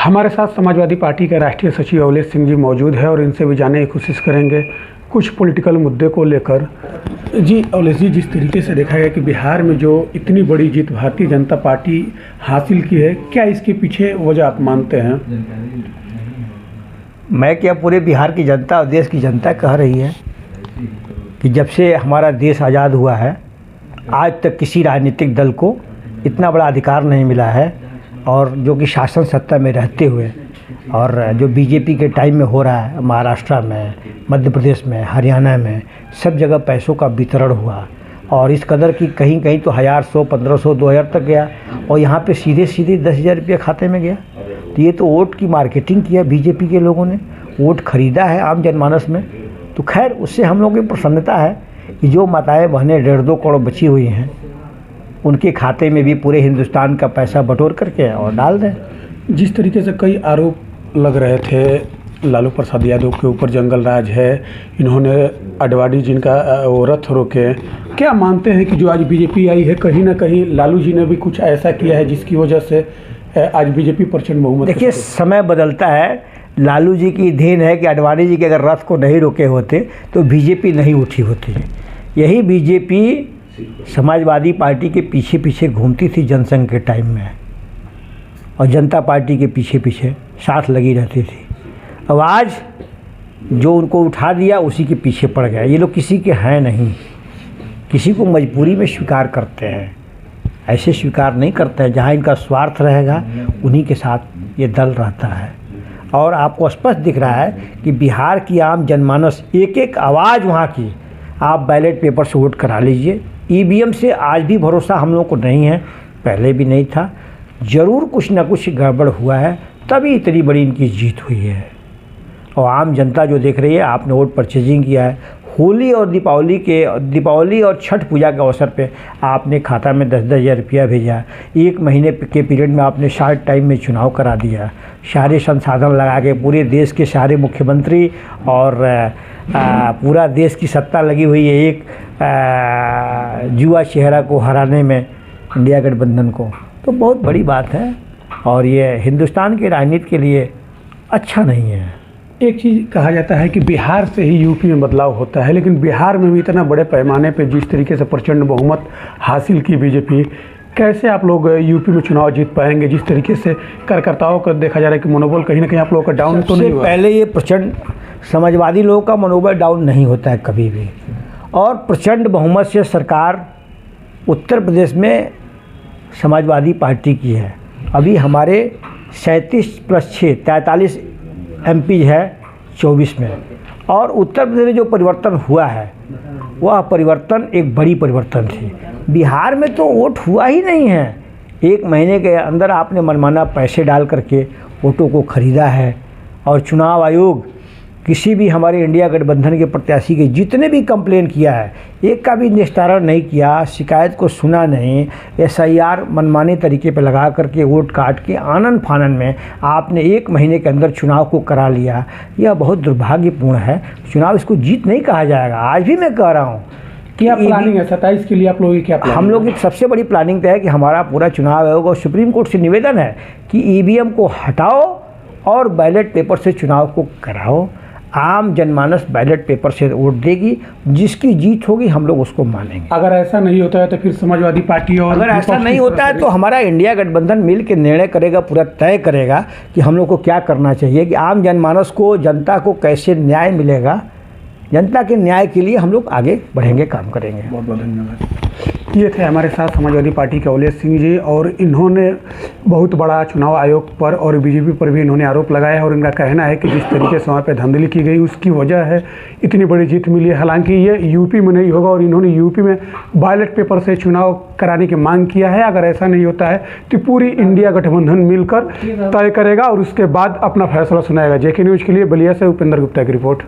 हमारे साथ समाजवादी पार्टी के राष्ट्रीय सचिव अवलेश सिंह जी मौजूद है और इनसे भी जानने की कोशिश करेंगे कुछ पॉलिटिकल मुद्दे को लेकर। जी अवलेश जी, जिस तरीके से देखा गया कि बिहार में जो इतनी बड़ी जीत भारतीय जनता पार्टी हासिल की है, क्या इसके पीछे वजह आप मानते हैं? मैं क्या, पूरे बिहार की जनता और देश की जनता कह रही है कि जब से हमारा देश आज़ाद हुआ है आज तक किसी राजनीतिक दल को इतना बड़ा अधिकार नहीं मिला है। और जो कि शासन सत्ता में रहते हुए और जो बीजेपी के टाइम में हो रहा है, महाराष्ट्र में, मध्य प्रदेश में, हरियाणा में, सब जगह पैसों का वितरण हुआ और इस कदर की कहीं कहीं तो 1000, 100, 1500, 2000 तक गया और यहाँ पे सीधे 10,000 रुपये खाते में गया। तो ये तो वोट की मार्केटिंग किया बीजेपी के लोगों ने, वोट खरीदा है आम जनमानस में। तो खैर उससे हम लोगों की प्रसन्नता है कि जो माताएं बहनें 1.5-2 करोड़ बची हुई हैं उनके खाते में भी पूरे हिंदुस्तान का पैसा बटोर करके और डाल दें। जिस तरीके से कई आरोप लग रहे थे लालू प्रसाद यादव के ऊपर, जंगल राज है, इन्होंने अडवाणी जिनका वो रथ रोके, क्या मानते हैं कि जो आज बीजेपी आई है कहीं ना कहीं लालू जी ने भी कुछ ऐसा किया है जिसकी वजह से आज बीजेपी प्रचंड बहुमत? देखिए, समय बदलता है। लालू जी की देन है कि अडवाणी जी के अगर रथ को नहीं रोके होते तो बीजेपी नहीं उठी होती। यही बीजेपी समाजवादी पार्टी के पीछे पीछे घूमती थी जनसंघ के टाइम में और जनता पार्टी के पीछे पीछे साथ लगी रहती थी। अब आज जो उनको उठा दिया उसी के पीछे पड़ गया। ये लोग किसी के हैं नहीं, किसी को मजबूरी में स्वीकार करते हैं, ऐसे स्वीकार नहीं करते हैं। जहाँ इनका स्वार्थ रहेगा उन्हीं के साथ ये दल रहता है। और आपको स्पष्ट दिख रहा है कि बिहार की आम जनमानस एक एक आवाज़ वहाँ की, आप बैलेट पेपर से वोट करा लीजिए। ईवीएम से आज भी भरोसा हम लोग को नहीं है, पहले भी नहीं था। ज़रूर कुछ ना कुछ गड़बड़ हुआ है तभी इतनी बड़ी इनकी जीत हुई है। और आम जनता जो देख रही है, आपने वोट परचेजिंग किया है, होली और दीपावली और छठ पूजा के अवसर पे आपने खाता में 10-10 हज़ार रुपया भेजा। 1 महीने के पीरियड में आपने शार्ट टाइम में चुनाव करा दिया, सारे संसाधन लगा के पूरे देश के सारे मुख्यमंत्री और पूरा देश की सत्ता लगी हुई है एक युवा चेहरा को हराने में, इंडिया गठबंधन को। तो बहुत बड़ी बात है और ये हिंदुस्तान के राजनीति के लिए अच्छा नहीं है। एक चीज़ कहा जाता है कि बिहार से ही यूपी में बदलाव होता है, लेकिन बिहार में भी इतना बड़े पैमाने पे जिस तरीके से प्रचंड बहुमत हासिल की बीजेपी, कैसे आप लोग यूपी में चुनाव जीत पाएंगे? जिस तरीके से कार्यकर्ताओं का देखा जा रहा है कि मनोबल कहीं ना कहीं आप लोगों का डाउन तो नहीं हुआ? पहले ये प्रचंड समाजवादी लोगों का मनोबल डाउन नहीं होता है कभी भी। और प्रचंड बहुमत से सरकार उत्तर प्रदेश में समाजवादी पार्टी की है। अभी हमारे 37+6 43 MP है 24 में। और उत्तर प्रदेश में जो परिवर्तन हुआ है वह परिवर्तन एक बड़ी परिवर्तन थी। बिहार में तो वोट हुआ ही नहीं है। 1 महीने के अंदर आपने मनमाना पैसे डाल करके वोटों को खरीदा है। और चुनाव आयोग किसी भी हमारे इंडिया गठबंधन के प्रत्याशी के जितने भी कंप्लेन किया है, एक का भी निस्तारण नहीं किया, शिकायत को सुना नहीं। SIR मनमाने तरीके पर लगा करके वोट काट के आनन फानन में आपने 1 महीने के अंदर चुनाव को करा लिया। यह बहुत दुर्भाग्यपूर्ण है। चुनाव इसको जीत नहीं कहा जाएगा। आज भी मैं कह रहा हूँ क्या प्लानिंग है 27 के लिए आप लोगों की? क्या हम लोग की सबसे बड़ी प्लानिंग तो है कि हमारा पूरा चुनाव आयोग और सुप्रीम कोर्ट से निवेदन है कि EVM को हटाओ और बैलेट पेपर से चुनाव को कराओ। आम जनमानस बैलेट पेपर से वोट देगी, जिसकी जीत होगी हम लोग उसको मानेंगे। अगर ऐसा नहीं होता है तो फिर समाजवादी पार्टी और अगर ऐसा नहीं होता है तो हमारा इंडिया गठबंधन मिल के निर्णय करेगा, पूरा तय करेगा कि हम लोग को क्या करना चाहिए, कि आम जनमानस को, जनता को कैसे न्याय मिलेगा। जनता के न्याय के लिए हम लोग आगे बढ़ेंगे, काम करेंगे। बहुत बहुत धन्यवाद। ये थे हमारे साथ समाजवादी पार्टी के अवलेश सिंह जी और इन्होंने बहुत बड़ा चुनाव आयोग पर और बीजेपी पर भी इन्होंने आरोप लगाया है और इनका कहना है कि जिस तरीके से वहाँ पे धांधली की गई उसकी वजह है इतनी बड़ी जीत मिली है। हालांकि ये यूपी में नहीं होगा और इन्होंने यूपी में बैलेट पेपर से चुनाव कराने की मांग किया है। अगर ऐसा नहीं होता है तो पूरी इंडिया गठबंधन मिलकर तय करेगा और उसके बाद अपना फैसला सुनाएगा। JK न्यूज़ के लिए बलिया से उपेंद्र गुप्ता की रिपोर्ट।